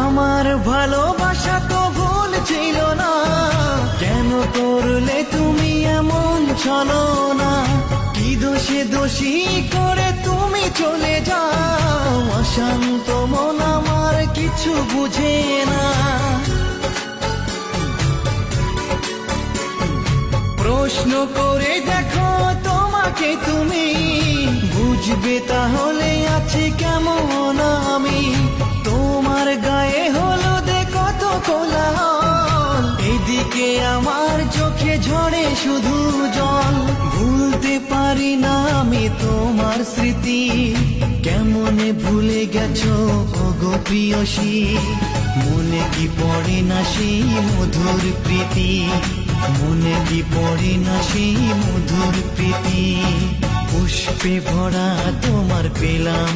আমার ভালোবাসা তো ভুল ছিল না, কেন করলে তুমি এমন ছলনা? কি দোষে দোষী করে তুমি চলে যাও, অশান্ত মন আমার কিছু বুঝে না। প্রশ্ন করে দেখো তোমাকে তুমি, বুঝবে তাহলে আছি কেমন আমি। তোমার গায়ে হলুদে কত কোলাহল, এদিকে আমার চোখে ঝরে শুধু জল। ভুলতে পারি না আমি তোমার স্মৃতি, কেমনে ভুলে গেছো ওগো প্রিয়সী। মনে কি পড়ে না সেই মধুর প্রীতি, মনে কি পড়ে না সেই মধুর প্রীতি। পুষ্পে ভরা তোমার পেলাম